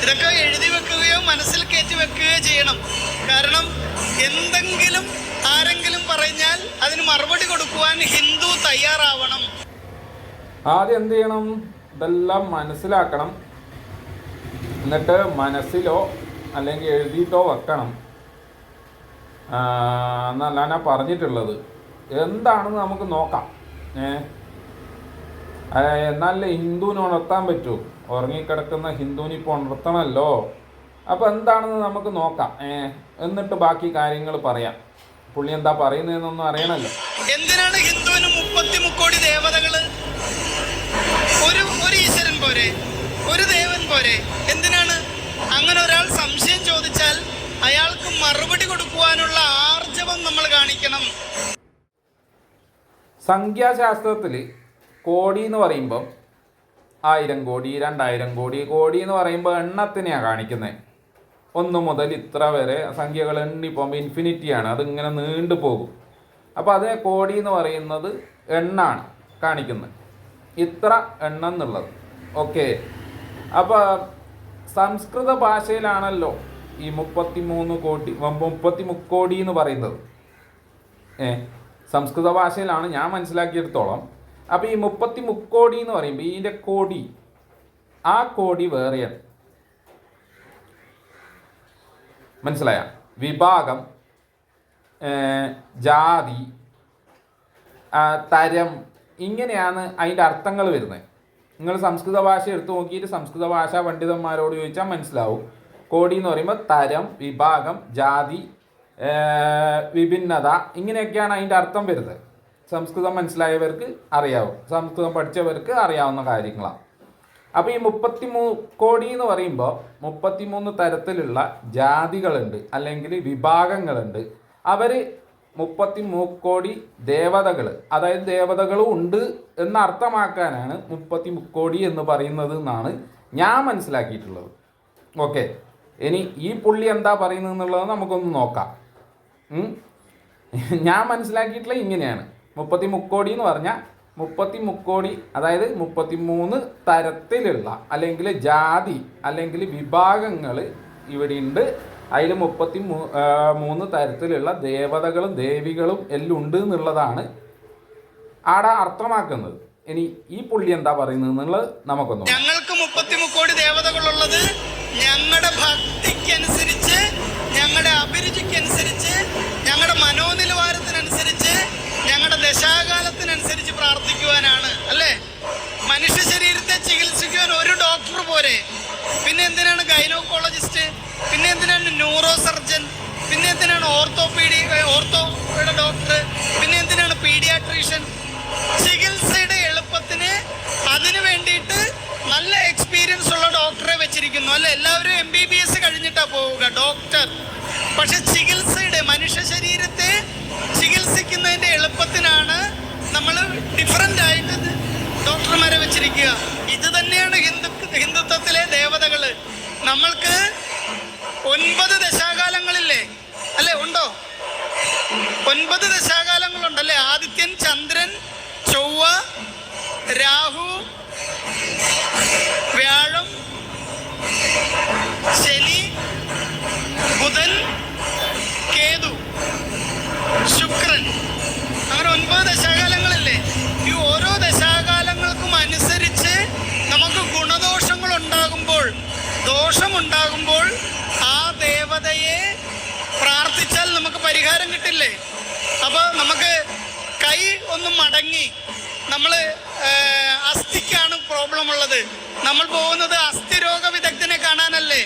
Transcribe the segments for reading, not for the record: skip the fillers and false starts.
ഇതൊക്കെ എഴുതി വെക്കുകയോ മനസ്സിൽ കയറ്റി വെക്കുകയോ ചെയ്യണം. കാരണം എന്തെങ്കിലും ആരെങ്കിലും പറഞ്ഞാൽ അതിന് മറുപടി കൊടുക്കുവാൻ ഹിന്ദു തയ്യാറാവണം. ആദ്യം എന്ത് ചെയ്യണം? ഇതെല്ലാം മനസ്സിലാക്കണം. എന്നിട്ട് മനസ്സിലോ അല്ലെങ്കിൽ എഴുതിയിട്ടോ വെക്കണം. എന്നല്ല ഞാൻ പറഞ്ഞിട്ടുള്ളത്. എന്താണെന്ന് നമുക്ക് നോക്കാം. എന്നാലേ ഹിന്ദുവിനെ ഉണർത്താൻ പറ്റൂ. ഉറങ്ങിക്കിടക്കുന്ന ഹിന്ദുവിനെ ഇപ്പോൾ ഉണർത്തണമല്ലോ. അപ്പോൾ എന്താണെന്ന് നമുക്ക് നോക്കാം. എന്നിട്ട് ബാക്കി കാര്യങ്ങൾ പറയാം. പുള്ളി എന്താ പറയുന്നതെന്നൊന്നും അറിയണല്ലോ. എന്തിനാണ് ഹിന്ദുവിന് 33 കോടി ദേവതകള്? ഒരു ഈശ്വരൻ പോരെ? ഒരു ദേവൻ പോരെ? എന്തിനാണ്? അങ്ങനെ ഒരാൾ സംശയം ചോദിച്ചാൽ അയാൾക്ക് മറുപടി കൊടുക്കുവാനുള്ള ആർജവം നമ്മൾ കാണിക്കണം. സംഖ്യാശാസ്ത്രത്തിൽ കോടി എന്ന് പറയുമ്പം 1000 കോടി 2000 കോടി. കോടി എന്ന് പറയുമ്പോൾ എണ്ണത്തിനെയാണ് കാണിക്കുന്നത്. 1 മുതൽ ഇത്ര വരെ സംഖ്യകൾ എണ്ണി പോകുമ്പോൾ ഇൻഫിനിറ്റിയാണ്. അതിങ്ങനെ നീണ്ടു പോകും. അപ്പോൾ അത് കോടി എന്ന് പറയുന്നത് എണ്ണാണ് കാണിക്കുന്നത്. ഇത്ര എണ്ണം എന്നുള്ളത്. ഓക്കെ. അപ്പോൾ സംസ്കൃത ഭാഷയിലാണല്ലോ ഈ 33 കോടി 33 കോടി എന്ന് പറയുന്നത്. സംസ്കൃത ഭാഷയിലാണ് ഞാൻ മനസ്സിലാക്കിയെടുത്തോളം. അപ്പോൾ ഈ 33 കോടി എന്ന് പറയുമ്പോൾ ഇതിൻ്റെ കോടി, ആ കോടി വേറെയാണ്. മനസ്സിലായ? വിഭാഗം, ജാതി, തരം, ഇങ്ങനെയാണ് അതിൻ്റെ അർത്ഥങ്ങൾ വരുന്നത്. നിങ്ങൾ സംസ്കൃത ഭാഷ എടുത്തു നോക്കിയിട്ട് സംസ്കൃത ഭാഷാ പണ്ഡിതന്മാരോട് ചോദിച്ചാൽ മനസ്സിലാവും. കോടി എന്ന് പറയുമ്പോൾ തരം, വിഭാഗം, ജാതി, വിഭിന്നത, ഇങ്ങനെയൊക്കെയാണ് അതിൻ്റെ അർത്ഥം വരുന്നത്. സംസ്കൃതം മനസ്സിലായവർക്ക് അറിയാവും, സംസ്കൃതം പഠിച്ചവർക്ക് അറിയാവുന്ന കാര്യങ്ങളാണ്. അപ്പോൾ ഈ 33 കോടി എന്ന് പറയുമ്പോൾ 33 തരത്തിലുള്ള ജാതികളുണ്ട് അല്ലെങ്കിൽ വിഭാഗങ്ങളുണ്ട്. അവർ 33 കോടി ദേവതകൾ, അതായത് ദേവതകളും ഉണ്ട് എന്ന് അർത്ഥമാക്കാനാണ് 33 കോടി എന്ന് പറയുന്നത് എന്നാണ് ഞാൻ മനസ്സിലാക്കിയിട്ടുള്ളത്. ഓക്കെ. ഇനി ഈ പുള്ളി എന്താ പറയുന്നത് എന്നുള്ളത് നമുക്കൊന്ന് നോക്കാം. ഞാൻ മനസ്സിലാക്കിയിട്ടുള്ള ഇങ്ങനെയാണ്. 33 കോടി എന്ന് പറഞ്ഞാൽ 33 കോടി, അതായത് 33 തരത്തിലുള്ള അല്ലെങ്കിൽ ജാതി അല്ലെങ്കിൽ വിഭാഗങ്ങൾ ഇവിടെ ഉണ്ട്. അതിൽ 33 തരത്തിലുള്ള ദേവതകളും ദേവികളും എല്ലാം ഉണ്ട് എന്നുള്ളതാണ് ആടെ അർത്ഥമാക്കുന്നത്. ഇനി ഈ പുള്ളി എന്താ പറയുന്നത് എന്നുള്ളത് നമുക്കൊന്ന്. ഞങ്ങൾക്ക് 33 കോടി ദേവതകളുള്ളത് ഞങ്ങളുടെ ഭക്തിക്കനുസരിച്ച്, ഞങ്ങളുടെ അഭിരുചിക്കനുസരിച്ച്, ഞങ്ങളുടെ മനോനിലവാരത്തിനനുസരിച്ച്, ഞങ്ങളുടെ ദശാകാലത്തിനനുസരിച്ച് പ്രാർത്ഥിക്കുവാനാണ്. അല്ലേ? മനുഷ്യ ശരീരത്തെ ചികിത്സിക്കുവാൻ ഒരു ഡോക്ടർ പോരെ? പിന്നെ എന്തിനാണ് ഗൈനോക്കോളജിസ്റ്റ്? പിന്നെ എന്തിനാണ് ന്യൂറോ സർജൻ? പിന്നെ എന്തിനാണ് ഓർത്തോയുടെ ഡോക്ടർ? പിന്നെ എന്തിനാണ് പീഡിയാട്രീഷ്യൻ? ചികിത്സയുടെ എളുപ്പത്തിന് അതിനു വേണ്ടിയിട്ട് നല്ല എക്സ്പീരിയൻസ് ഉള്ള ഡോക്ടറെ വെച്ചിരിക്കുന്നു. അല്ലെ? എല്ലാവരും MBBS കഴിഞ്ഞിട്ടാ പോവുക ഡോക്ടർ. പക്ഷെ ചികിത്സയുടെ, മനുഷ്യ ശരീരത്തെ ചികിത്സിക്കുന്നതിന്റെ എളുപ്പത്തിനാണ് നമ്മൾ ഡിഫറൻ്റ് ആയിട്ട് ഡോക്ടർമാരെ വെച്ചിരിക്കുക. ഇത് തന്നെയാണ് ഹിന്ദുത്വത്തിലെ ദേവതകള്. നമ്മൾക്ക് 9 ദശാകാലങ്ങളില്ലേ? അല്ലെ? ഉണ്ടോ? 9 ദശാകാലങ്ങളുണ്ടല്ലേ? ആദിത്യൻ, ചന്ദ്രൻ, ചൊവ്വ, രാഹു, വ്യാഴം, ശനി, ബുധൻ, കേതു, ശുക്രൻ, അങ്ങനെ 9 ദശാകാലങ്ങളില്ലേ? ഈ ഓരോ ദശാകാലങ്ങൾക്കും അനുസരിച്ച് നമുക്ക് ഗുണദോഷങ്ങൾ ഉണ്ടാകുമ്പോൾ, ദോഷമുണ്ടാകുമ്പോൾ ആ ദേവതയെ പ്രാർത്ഥിച്ചാൽ നമുക്ക് പരിഹാരം കിട്ടില്ലേ? അപ്പോൾ നമുക്ക് കൈ ഒന്ന് മടങ്ങി, നമ്മൾ അസ്ഥിക്കാണ് പ്രോബ്ലം ഉള്ളത്, നമ്മൾ പോകുന്നത് അസ്ഥിരോഗ വിദഗ്ധനെ കാണാനല്ലേ?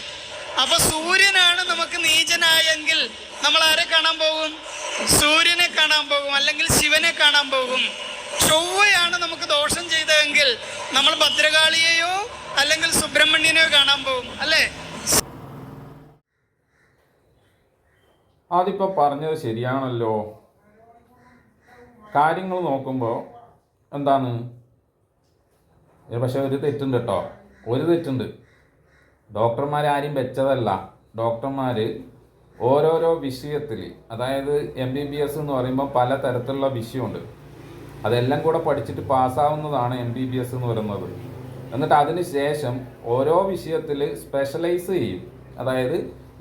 അപ്പൊ സൂര്യനാണ് നമുക്ക് നീചനായെങ്കിൽ നമ്മൾ ആരെ കാണാൻ പോകും? സൂര്യനെ കാണാൻ പോകും, അല്ലെങ്കിൽ ശിവനെ കാണാൻ പോകും. ചൊവ്വയാണ് നമുക്ക് ദോഷം ചെയ്തതെങ്കിൽ നമ്മൾ ഭദ്രകാളിയെയോ അല്ലെങ്കിൽ സുബ്രഹ്മണ്യനെയോ കാണാൻ പോകും. അല്ലേ? അതിപ്പോൾ പറഞ്ഞത് ശരിയാണല്ലോ. കാര്യങ്ങൾ നോക്കുമ്പോൾ എന്താണ്, പക്ഷെ ഒരു തെറ്റുണ്ട് കേട്ടോ. ഒരു തെറ്റുണ്ട്. ഡോക്ടർമാരാരും വെച്ചതല്ല. ഡോക്ടർമാർ ഓരോരോ വിഷയത്തിൽ, അതായത് MBBS എന്ന് പറയുമ്പോൾ പല തരത്തിലുള്ള വിഷയമുണ്ട്. അതെല്ലാം കൂടെ പഠിച്ചിട്ട് പാസ്സാവുന്നതാണ് MBBS എന്ന് പറയുന്നത്. എന്നിട്ട് അതിന് ശേഷം ഓരോ വിഷയത്തിൽ സ്പെഷ്യലൈസ് ചെയ്യും. അതായത്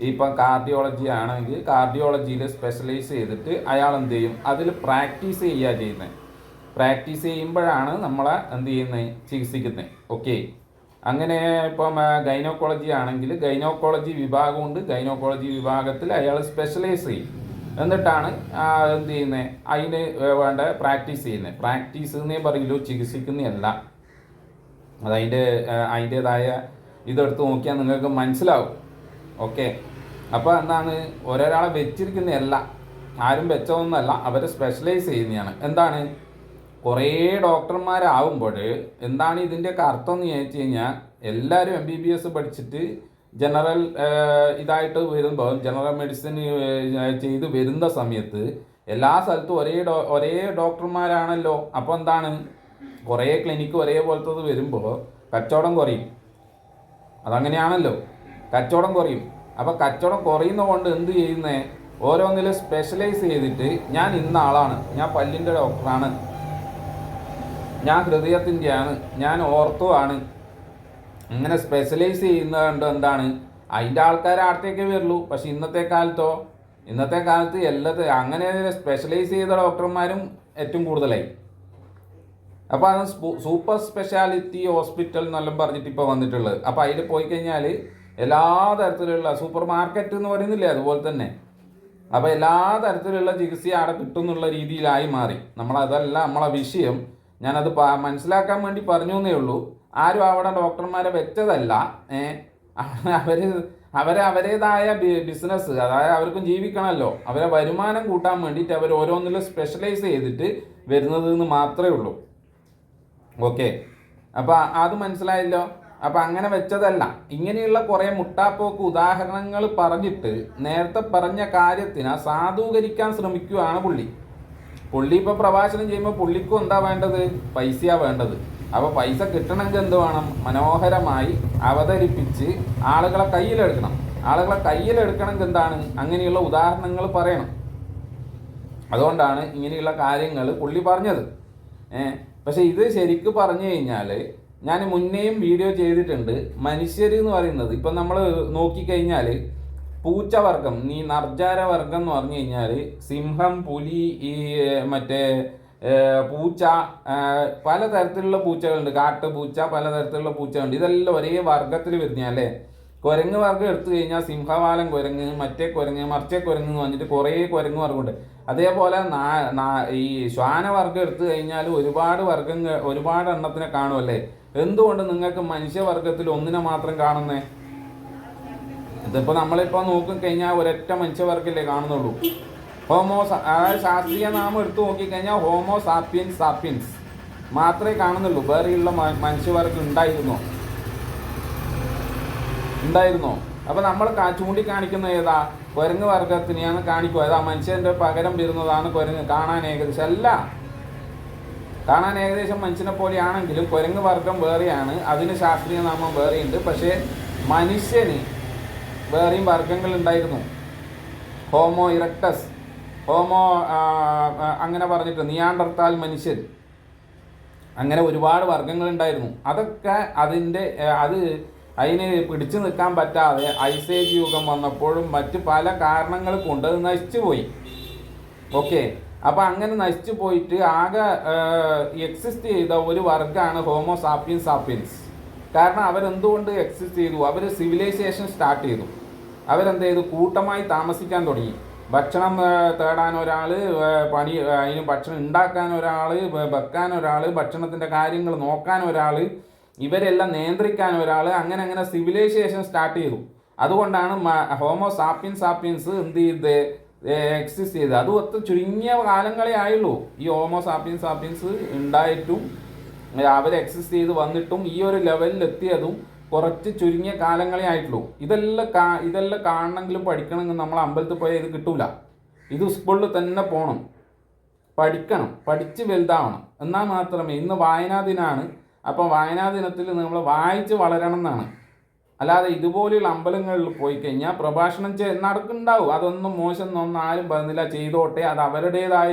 ഇപ്പം കാർഡിയോളജി ആണെങ്കിൽ കാർഡിയോളജിയിൽ സ്പെഷ്യലൈസ് ചെയ്തിട്ട് അയാൾ എന്ത് ചെയ്യും, അതിൽ പ്രാക്ടീസ് ചെയ്യുക ചെയ്യുന്നത്. പ്രാക്ടീസ് ചെയ്യുമ്പോഴാണ് നമ്മളെ എന്ത് ചെയ്യുന്നത്, ചികിത്സിക്കുന്നത്. ഓക്കെ, അങ്ങനെ ഇപ്പം ഗൈനോക്കോളജി ആണെങ്കിൽ ഗൈനോക്കോളജി വിഭാഗമുണ്ട്, ഗൈനോക്കോളജി വിഭാഗത്തിൽ അയാൾ സ്പെഷ്യലൈസ് ചെയ്യും. എന്നിട്ടാണ് എന്ത് ചെയ്യുന്നത്, അതിന് വേണ്ട പ്രാക്ടീസ് ചെയ്യുന്നത്. പ്രാക്ടീസ് എന്നേ പറയുള്ളൂ, ചികിത്സിക്കുന്നതല്ല. അതിൻ്റേതായ ഇതെടുത്ത് നോക്കിയാൽ നിങ്ങൾക്ക് മനസ്സിലാവും. ഓക്കെ, അപ്പോൾ എന്താണ്, ഒരാളെ വെച്ചിരിക്കുന്നതല്ല, ആരും വെച്ചതൊന്നുമല്ല, അവർ സ്പെഷ്യലൈസ് ചെയ്യുന്നതാണ്. എന്താണ്, കുറേ ഡോക്ടർമാരാവുമ്പോൾ എന്താണ് ഇതിൻ്റെയൊക്കെ അർത്ഥം എന്ന് ചോദിച്ചു കഴിഞ്ഞാൽ, എല്ലാവരും MBBS പഠിച്ചിട്ട് ജനറൽ ഇതായിട്ട് വരുമ്പോൾ, ജനറൽ മെഡിസിൻ ചെയ്ത് വരുന്ന സമയത്ത് എല്ലാ സ്ഥലത്തും ഒരേ ഡോക്ടർമാരാണല്ലോ. അപ്പോൾ എന്താണ്, കുറേ ക്ലിനിക്ക് ഒരേപോലത്തത് വരുമ്പോൾ കച്ചവടം കുറയും. അതങ്ങനെയാണല്ലോ, കച്ചവടം കുറയും. അപ്പോൾ കച്ചവടം കുറയുന്നത് കൊണ്ട് എന്ത് ചെയ്യുന്നത്, ഓരോന്നിലും സ്പെഷ്യലൈസ് ചെയ്തിട്ട് ഞാൻ ഇന്ന ആളാണ്, ഞാൻ പല്ലിൻ്റെ ഡോക്ടറാണ്, ഞാൻ ഹൃദയത്തിൻ്റെയാണ്, ഞാൻ ഓർത്തോ ആണ്, അങ്ങനെ സ്പെഷ്യലൈസ് ചെയ്യുന്നത് എന്താണ്, അതിൻ്റെ ആൾക്കാർ അടുത്തേക്കേ വരുള്ളൂ. പക്ഷെ ഇന്നത്തെ കാലത്ത് അങ്ങനെ സ്പെഷ്യലൈസ് ചെയ്ത ഡോക്ടർമാരും ഏറ്റവും കൂടുതലായി. അപ്പോൾ അത് സൂപ്പർ സ്പെഷ്യാലിറ്റി ഹോസ്പിറ്റൽ എന്നെല്ലാം പറഞ്ഞിട്ട് ഇപ്പോൾ വന്നിട്ടുള്ളത്. അപ്പോൾ അതിൽ പോയി കഴിഞ്ഞാൽ എല്ലാ തരത്തിലുള്ള സൂപ്പർ മാർക്കറ്റ് എന്ന് പറയുന്നില്ലേ, അതുപോലെ തന്നെ. അപ്പോൾ എല്ലാ തരത്തിലുള്ള ചികിത്സ അവിടെ കിട്ടും എന്നുള്ള രീതിയിലായി മാറി. നമ്മളതല്ല നമ്മളെ വിഷയം. ഞാനത് മനസ്സിലാക്കാൻ വേണ്ടി പറഞ്ഞു എന്നേ ഉള്ളൂ. ആരും അവിടെ ഡോക്ടർമാരെ വെച്ചതല്ല. അവരേതായ ബിസിനസ്, അതായത് അവർക്കും ജീവിക്കണമല്ലോ, അവരെ വരുമാനം കൂട്ടാൻ വേണ്ടിയിട്ട് അവർ ഓരോന്നിലും സ്പെഷ്യലൈസ് ചെയ്തിട്ട് വരുന്നത് എന്ന് മാത്രമേ ഉള്ളൂ. ഓക്കെ, അപ്പോൾ അത് മനസ്സിലായല്ലോ. അപ്പം അങ്ങനെ വെച്ചതല്ല. ഇങ്ങനെയുള്ള കുറേ മുട്ടാപ്പോക്ക് ഉദാഹരണങ്ങൾ പറഞ്ഞിട്ട് നേരത്തെ പറഞ്ഞ കാര്യത്തിനെ സാധൂകരിക്കാൻ ശ്രമിക്കുകയാണ് പുള്ളി ഇപ്പോൾ പ്രഭാഷണം ചെയ്യുമ്പോൾ പുള്ളിക്കും എന്താ വേണ്ടത്, പൈസയാണ് വേണ്ടത്. അപ്പോൾ പൈസ കിട്ടണമെങ്കിൽ എന്ത് വേണം, മനോഹരമായി അവതരിപ്പിച്ച് ആളുകളെ കയ്യിലെടുക്കണമെങ്കിൽ എന്താണ്, അങ്ങനെയുള്ള ഉദാഹരണങ്ങൾ പറയണം. അതുകൊണ്ടാണ് ഇങ്ങനെയുള്ള കാര്യങ്ങൾ പുള്ളി പറഞ്ഞത്. പക്ഷെ ഇത് ശരിക്കും പറഞ്ഞു കഴിഞ്ഞാൽ, ഞാൻ മുന്നേയും വീഡിയോ ചെയ്തിട്ടുണ്ട്. മനുഷ്യർ എന്ന് പറയുന്നത് ഇപ്പം നമ്മൾ നോക്കിക്കഴിഞ്ഞാൽ പൂച്ചവർഗം, ഈ നർജാര വർഗം എന്ന് പറഞ്ഞു കഴിഞ്ഞാൽ സിംഹം, പുലി, ഈ മറ്റേ പൂച്ച, പലതരത്തിലുള്ള പൂച്ചകളുണ്ട്, കാട്ടുപൂച്ച, പലതരത്തിലുള്ള പൂച്ചകളുണ്ട്. ഇതെല്ലാം ഒരേ വർഗത്തിൽ വരുന്നല്ലേ. കുരങ്ങ് വർഗ്ഗം എടുത്തു കഴിഞ്ഞാൽ സിംഹവാലൻ കുരങ്ങ്, മറ്റേ കുരങ്ങ് എന്ന് പറഞ്ഞിട്ട് കുറേ കുരങ്ങ് വർഗ്ഗമുണ്ട്. അതേപോലെ ഈ ശ്വാനവർഗ്ഗം എടുത്തു കഴിഞ്ഞാൽ ഒരുപാട് എണ്ണത്തിനെ കാണുമല്ലേ. എന്തുകൊണ്ട് നിങ്ങൾക്ക് മനുഷ്യവർഗത്തിൽ ഒന്നിനെ മാത്രം കാണുന്നേ? ഇതിപ്പോൾ നമ്മളിപ്പോൾ നോക്കിക്കഴിഞ്ഞാൽ ഒരൊറ്റ മനുഷ്യവർഗല്ലേ കാണുന്നുള്ളൂ. അതായത് ശാസ്ത്രീയ നാമം എടുത്തു നോക്കിക്കഴിഞ്ഞാൽ ഹോമോ സാപ്പിയൻസ് മാത്രമേ കാണുന്നുള്ളൂ. വേറെയുള്ള മനുഷ്യവർഗം ഉണ്ടായിരുന്നോ? അപ്പോൾ നമ്മൾ ചൂണ്ടിക്കാണിക്കുന്ന ഏതാ, കുരങ്ങ് വർഗത്തിനെയാണ് കാണിക്കുക. ഏതാ മനുഷ്യൻ്റെ പകരം വരുന്നതാണ് കുരങ്ങ്. കാണാൻ ഏകദേശം മനുഷ്യനെ പോലെയാണെങ്കിലും കുരങ്ങ് വർഗം വേറെയാണ്, അതിന് ശാസ്ത്രീയ നാമം വേറെയുണ്ട്. പക്ഷേ മനുഷ്യന് വേറെയും വർഗങ്ങൾ ഉണ്ടായിരുന്നു. ഹോമോ ഇറക്ടസ്, ഹോമോ അങ്ങനെ പറഞ്ഞിട്ട് നിയാണ്ടർത്താൽ മനുഷ്യൻ, അങ്ങനെ ഒരുപാട് വർഗങ്ങളുണ്ടായിരുന്നു. അതൊക്കെ അതിന് പിടിച്ചു നിൽക്കാൻ പറ്റാതെ ഐസ് ഏജ് യുഗം വന്നപ്പോഴും മറ്റ് പല കാരണങ്ങൾ കൊണ്ട് അത് നശിച്ചു പോയി. ഓക്കെ, അപ്പോൾ അങ്ങനെ നശിച്ചു പോയിട്ട് ആകെ എക്സിസ്റ്റ് ചെയ്ത ഒരു വർഗ്ഗമാണ് ഹോമോ സാപ്പിയൻസ്. കാരണം അവരെന്തുകൊണ്ട് എക്സിസ്റ്റ് ചെയ്തു? അവർ സിവിലൈസേഷൻ സ്റ്റാർട്ട് ചെയ്തു. അവരെന്ത് ചെയ്തു? കൂട്ടമായി താമസിക്കാൻ തുടങ്ങി. ഭക്ഷണം തേടാൻ ഒരാൾ, അതിന് ഭക്ഷണം ഉണ്ടാക്കാൻ ഒരാൾ, വെക്കാൻ ഒരാൾ, ഭക്ഷണത്തിൻ്റെ കാര്യങ്ങൾ നോക്കാൻ ഒരാൾ, ഇവരെല്ലാം നിയന്ത്രിക്കാൻ ഒരാൾ, അങ്ങനെ സിവിലൈസേഷൻ സ്റ്റാർട്ട് ചെയ്തു. അതുകൊണ്ടാണ് ഹോമോ സാപ്പിയൻസ് എന്ത് ചെയ്ത് എക്സിസ്റ്റ് ചെയ്ത്. അത് ചുരുങ്ങിയ കാലങ്ങളെ ആയുള്ളൂ ഈ ഹോമോ സാപ്പിയൻസ് ഉണ്ടായിട്ടും അവർ എക്സിസ്റ്റ് ചെയ്ത് വന്നിട്ടും ഈ ഒരു ലെവലിൽ എത്തിയതും കുറച്ച് ചുരുങ്ങിയ കാലങ്ങളെ ആയിട്ടുള്ളൂ. ഇതെല്ലാം കാണണമെങ്കിലും പഠിക്കണമെങ്കിൽ നമ്മൾ അമ്പലത്തിൽ പോയാൽ ഇത് കിട്ടൂല. ഇത് സ്കൂളിൽ തന്നെ പോകണം, പഠിക്കണം, പഠിച്ച് വലുതാവണം. എന്നാൽ മാത്രമേ, ഇന്ന് വായനാ ദിനമാണ്, അപ്പം വായനാ ദിനത്തിൽ നമ്മൾ വായിച്ച് വളരണം എന്നാണ്. അല്ലാതെ ഇതുപോലെയുള്ള അമ്പലങ്ങളിൽ പോയി കഴിഞ്ഞാൽ പ്രഭാഷണം നടക്കുന്നുണ്ടാവും. അതൊന്നും മോശം എന്നൊന്നും ആരും പറയുന്നില്ല, ചെയ്തോട്ടെ, അത് അവരുടേതായ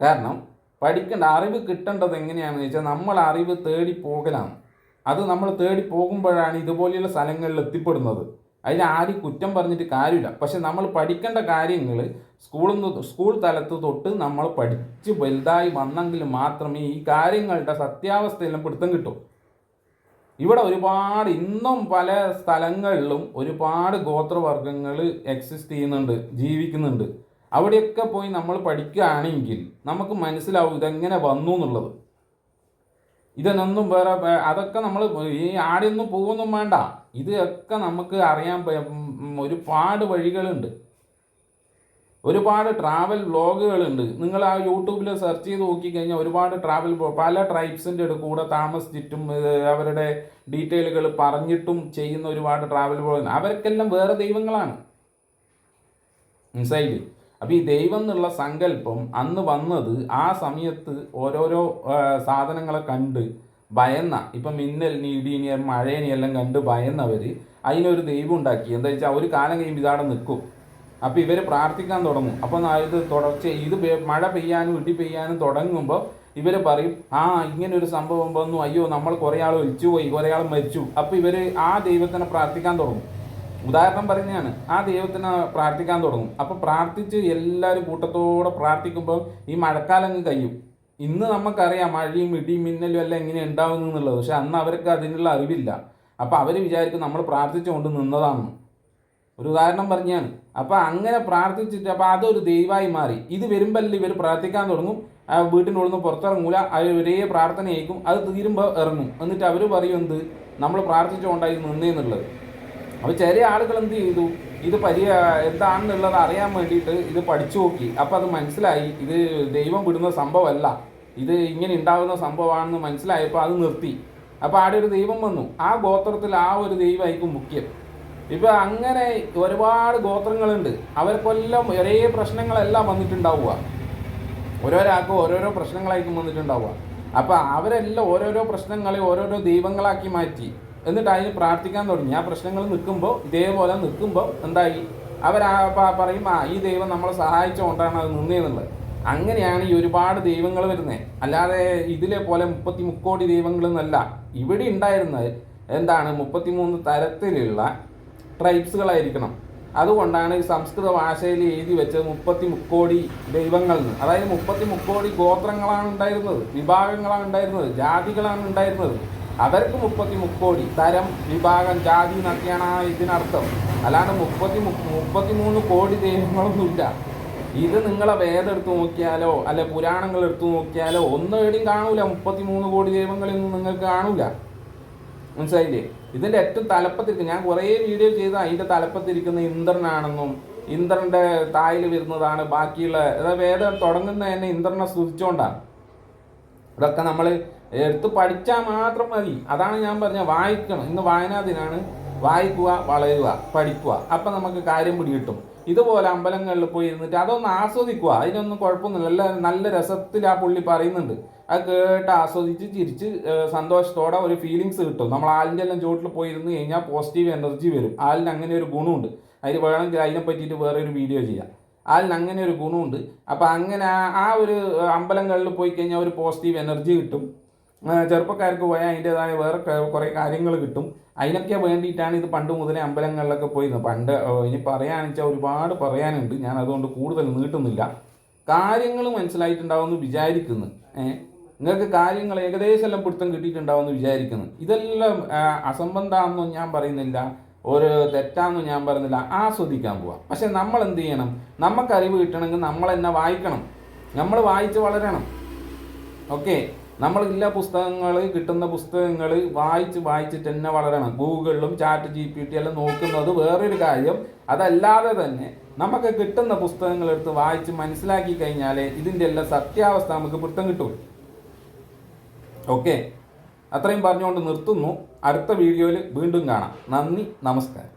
കാരണം പഠിക്കേണ്ട അറിവ് കിട്ടേണ്ടത് എങ്ങനെയാണെന്ന് വെച്ചാൽ നമ്മൾ അറിവ് തേടി പോകലാണ്. അത് നമ്മൾ തേടി പോകുമ്പോഴാണ് ഇതുപോലെയുള്ള സ്ഥലങ്ങളിൽ എത്തിപ്പെടുന്നത്. അതിൽ ആരും കുറ്റം പറഞ്ഞിട്ട് കാര്യമില്ല. പക്ഷെ നമ്മൾ പഠിക്കേണ്ട കാര്യങ്ങൾ സ്കൂൾ തലത്ത് തൊട്ട് നമ്മൾ പഠിച്ച് വലുതായി വന്നെങ്കിൽ മാത്രമേ ഈ കാര്യങ്ങളുടെ സത്യാവസ്ഥയെല്ലാം പിടുത്തം കിട്ടും. ഇവിടെ ഒരുപാട് ഇന്നും പല സ്ഥലങ്ങളിലും ഒരുപാട് ഗോത്രവർഗ്ഗങ്ങൾ എക്സിസ്റ്റ് ചെയ്യുന്നുണ്ട്, ജീവിക്കുന്നുണ്ട്. അവിടെയൊക്കെ പോയി നമ്മൾ പഠിക്കുകയാണെങ്കിൽ നമുക്ക് മനസ്സിലാവും ഇതെങ്ങനെ വന്നു എന്നുള്ളത്. ഇതിനൊന്നും വേറെ അതൊക്കെ നമ്മൾ ഈ ആടെയൊന്നും പോകുമൊന്നും വേണ്ട. ഇതൊക്കെ നമുക്ക് അറിയാൻ ഒരുപാട് വഴികളുണ്ട്, ഒരുപാട് ട്രാവൽ വ്ളോഗുകളുണ്ട്. നിങ്ങൾ ആ യൂട്യൂബിൽ സെർച്ച് ചെയ്ത് നോക്കിക്കഴിഞ്ഞാൽ ഒരുപാട് ട്രാവൽ പല ട്രൈബ്സിൻ്റെ കൂടെ താമസിച്ചിട്ടും അവരുടെ ഡീറ്റെയിലുകൾ പറഞ്ഞിട്ടും ചെയ്യുന്ന ഒരുപാട് ട്രാവൽ വ്ളോഗ്. അവർക്കെല്ലാം വേറെ ദൈവങ്ങളാണ്, മനസ്സിലായില്ലേ? അപ്പോൾ ഈ ദൈവം എന്നുള്ള സങ്കല്പം അന്ന് വന്നത് ആ സമയത്ത് ഓരോരോ സാധനങ്ങളെ കണ്ട് ഭയന്ന, ഇപ്പം മിന്നലിനി ഇടിയിനി മഴേനെയെല്ലാം കണ്ട് ഭയന്നവർ അതിനൊരു ദൈവം ഉണ്ടാക്കി. എന്താ വെച്ചാൽ ഒരു കാലം കഴിയുമ്പോൾ ഇതാടെ നിൽക്കും. അപ്പോൾ ഇവർ പ്രാർത്ഥിക്കാൻ തുടങ്ങും. അപ്പോൾ ഇത് തുടർച്ച ഇത് മഴ പെയ്യാനും ഇടി പെയ്യാനും തുടങ്ങുമ്പോൾ ഇവർ പറയും, ഇങ്ങനെ ഒരു സംഭവം വന്നു, അയ്യോ നമ്മൾ കുറേ ആൾ ഒലിച്ചു പോയി, കുറേ ആൾ മരിച്ചു. അപ്പോൾ ഇവർ ആ ദൈവത്തിനെ പ്രാർത്ഥിക്കാൻ തുടങ്ങും. ഉദാഹരണം പറയുന്നതാണ്, ആ ദൈവത്തിനെ പ്രാർത്ഥിക്കാൻ തുടങ്ങും. അപ്പോൾ പ്രാർത്ഥിച്ച് എല്ലാവരും കൂട്ടത്തോടെ പ്രാർത്ഥിക്കുമ്പോൾ ഈ മഴക്കാലം അങ്ങ് കഴിയും. ഇന്ന് നമുക്കറിയാം മഴയും ഇടിയും മിന്നലും എല്ലാം എങ്ങനെ ഉണ്ടാവുന്നു എന്നുള്ളത്. പക്ഷെ അന്ന് അവർക്ക് അതിനുള്ള അറിവില്ല. അപ്പോൾ അവർ വിചാരിക്കും നമ്മൾ പ്രാർത്ഥിച്ചുകൊണ്ട് നിന്നതാണ്. ഒരു ഉദാഹരണം പറഞ്ഞാണ്. അപ്പോൾ അങ്ങനെ പ്രാർത്ഥിച്ചിട്ട് അപ്പോൾ അതൊരു ദൈവമായി മാറി. ഇത് വരുമ്പല്ലേ ഇവർ പ്രാർത്ഥിക്കാൻ തുടങ്ങും. വീട്ടിനുള്ളിൽ നിന്ന് പുറത്തിറങ്ങൂല, അവർ ഒരേ പ്രാർത്ഥനയായിരിക്കും. അത് തീരുമ്പോൾ ഇറങ്ങും. എന്നിട്ട് അവർ പറയും എന്ത്, നമ്മൾ പ്രാർത്ഥിച്ചുകൊണ്ടായി നിന്നേന്നുള്ളത്. അപ്പോൾ ചെറിയ ആളുകൾ എന്ത് ചെയ്തു, ഇത് എന്താണെന്നുള്ളത് അറിയാൻ വേണ്ടിയിട്ട് ഇത് പഠിച്ചു നോക്കി. അപ്പോൾ അത് മനസ്സിലായി ഇത് ദൈവം വിടുന്ന സംഭവമല്ല, ഇത് ഇങ്ങനെ ഉണ്ടാകുന്ന സംഭവമാണെന്ന് മനസ്സിലായപ്പോൾ അത് നിർത്തി. അപ്പോൾ ആടെ ഒരു ദൈവം വന്നു. ആ ഗോത്രത്തിൽ ആ ഒരു ദൈവമായിരിക്കും മുഖ്യം. ഇപ്പോൾ അങ്ങനെ ഒരുപാട് ഗോത്രങ്ങളുണ്ട്. അവർക്കെല്ലാം ഒരേ പ്രശ്നങ്ങളെല്ലാം വന്നിട്ടുണ്ടാവുക. ഓരോരാൾക്കും ഓരോരോ പ്രശ്നങ്ങളായിരിക്കും വന്നിട്ടുണ്ടാവുക. അപ്പോൾ അവരെല്ലാം ഓരോരോ പ്രശ്നങ്ങളെ ഓരോരോ ദൈവങ്ങളാക്കി മാറ്റി. എന്നിട്ട് അതിന് പ്രാർത്ഥിക്കാൻ തുടങ്ങി. ആ പ്രശ്നങ്ങൾ നിൽക്കുമ്പോൾ ഇതേപോലെ നിൽക്കുമ്പോൾ എന്തായി, പറയും ഈ ദൈവം നമ്മളെ സഹായിച്ചുകൊണ്ടാണ് അത് നിന്നേന്നുള്ളത്. അങ്ങനെയാണ് ഈ ഒരുപാട് ദൈവങ്ങൾ വരുന്നത്. അല്ലാതെ ഇതിലെ പോലെ 33 കോടി ദൈവങ്ങളെന്നല്ല. ഇവിടെ ഉണ്ടായിരുന്നത് എന്താണ്, 33 തരത്തിലുള്ള ട്രൈബ്സുകളായിരിക്കണം. അതുകൊണ്ടാണ് ഈ സംസ്കൃത ഭാഷയിൽ എഴുതി വെച്ചത് 33 കോടി ദൈവങ്ങൾ എന്ന്. അതായത് 33 കോടി ഗോത്രങ്ങളാണ് ഉണ്ടായിരുന്നത്, വിഭാഗങ്ങളാണ് ഉണ്ടായിരുന്നത്, ജാതികളാണ് ഉണ്ടായിരുന്നത്. അവർക്ക് 33 കോടി തരം, വിഭാഗം, ജാതി എന്നൊക്കെയാണ് ഇതിനർത്ഥം. അല്ലാണ്ട് 33 കോടി ദൈവങ്ങളൊന്നുമില്ല. ഇത് നിങ്ങളെ വേദം എടുത്തു നോക്കിയാലോ അല്ലെ പുരാണങ്ങൾ എടുത്തു നോക്കിയാലോ ഒന്നും എവിടെയും കാണൂല. 33 കോടി ദൈവങ്ങളൊന്നും നിങ്ങൾക്ക് കാണൂല, മനസ്സിലായില്ലേ? ഇതിൻ്റെ ഏറ്റവും തലപ്പത്തിരിക്കും, ഞാൻ കുറേ വീഡിയോ ചെയ്ത് അതിൻ്റെ തലപ്പത്തിരിക്കുന്ന ഇന്ദ്രനാണെന്നും ഇന്ദ്രൻ്റെ തായിൽ വരുന്നതാണ് ബാക്കിയുള്ള, അതായത് വേദം തുടങ്ങുന്നത് തന്നെ ഇന്ദ്രനെ സ്തുതിച്ചുകൊണ്ടാണ്. ഇതൊക്കെ നമ്മൾ എടുത്ത് പഠിച്ചാൽ മാത്രം മതി. അതാണ് ഞാൻ പറഞ്ഞത്, വായിക്കണം. ഇന്ന് വായനാ ദിനാണ്. വായിക്കുക, വളരുക, പഠിക്കുക, അപ്പം നമുക്ക് കാര്യം പിടികിട്ടും. ഇതുപോലെ അമ്പലങ്ങളിൽ പോയി ഇരുന്നിട്ട് അതൊന്ന് ആസ്വദിക്കുക. അതിനൊന്നും കുഴപ്പമൊന്നുമില്ല. നല്ല രസത്തിൽ ആ പുള്ളി പറയുന്നുണ്ട്. അത് കേട്ട് ആസ്വദിച്ച് ചിരിച്ച് സന്തോഷത്തോടെ ഒരു ഫീലിങ്സ് കിട്ടും. നമ്മൾ ആലിൻ്റെ എല്ലാം ചുവട്ടിൽ പോയിരുന്നു കഴിഞ്ഞാൽ പോസിറ്റീവ് എനർജി വരും. ആലിന് അങ്ങനെ ഒരു ഗുണമുണ്ട്. അതിന് വേണമെങ്കിൽ അതിനെ പറ്റിയിട്ട് വേറെ ഒരു വീഡിയോ ചെയ്യാം. ആലിന് അങ്ങനെ ഒരു ഗുണമുണ്ട്. അപ്പോൾ അങ്ങനെ ആ ഒരു അമ്പലങ്ങളിൽ പോയി കഴിഞ്ഞാൽ ഒരു പോസിറ്റീവ് എനർജി കിട്ടും. ചെറുപ്പക്കാർക്ക് പോയാൽ അതിൻ്റെതായ വേറെ കുറേ കാര്യങ്ങൾ കിട്ടും. അതിനൊക്കെ വേണ്ടിയിട്ടാണ് ഇത് പണ്ട് മുതലേ അമ്പലങ്ങളിലൊക്കെ പോയിരുന്നത്. പണ്ട് ഇനി പറയാന്ന് വെച്ചാൽ ഒരുപാട് പറയാനുണ്ട്. ഞാൻ അതുകൊണ്ട് കൂടുതൽ നീട്ടുന്നില്ല. കാര്യങ്ങൾ മനസ്സിലായിട്ടുണ്ടാവുമെന്ന് വിചാരിക്കുന്നു. നിങ്ങൾക്ക് കാര്യങ്ങൾ ഏകദേശം എല്ലാം പിടുത്തം കിട്ടിയിട്ടുണ്ടാവുമെന്ന് വിചാരിക്കുന്നു. ഇതെല്ലാം അസംബന്ധമാണെന്നും ഞാൻ പറയുന്നില്ല, ഒരു തെറ്റാണെന്നും ഞാൻ പറയുന്നില്ല. ആസ്വദിക്കാൻ പോവാം. പക്ഷെ നമ്മൾ എന്ത് ചെയ്യണം, നമുക്ക് അറിവ് കിട്ടണമെങ്കിൽ നമ്മൾ തന്നെ വായിക്കണം, നമ്മൾ വായിച്ച് വളരണം. ഓക്കെ, നമ്മളില്ല പുസ്തകങ്ങൾ, കിട്ടുന്ന പുസ്തകങ്ങൾ വായിച്ചിട്ട് തന്നെ വളരണം. ഗൂഗിളിലും ChatGPT എല്ലാം നോക്കുന്നത് വേറൊരു കാര്യം. അതല്ലാതെ തന്നെ നമുക്ക് കിട്ടുന്ന പുസ്തകങ്ങൾ എടുത്ത് വായിച്ച് മനസ്സിലാക്കി കഴിഞ്ഞാലേ ഇതിൻ്റെ എല്ലാം സത്യാവസ്ഥ നമുക്ക് പിടുത്തം കിട്ടും. ഓക്കെ, അത്രയും പറഞ്ഞുകൊണ്ട് നിർത്തുന്നു. അടുത്ത വീഡിയോയിൽ വീണ്ടും കാണാം. നന്ദി, നമസ്കാരം.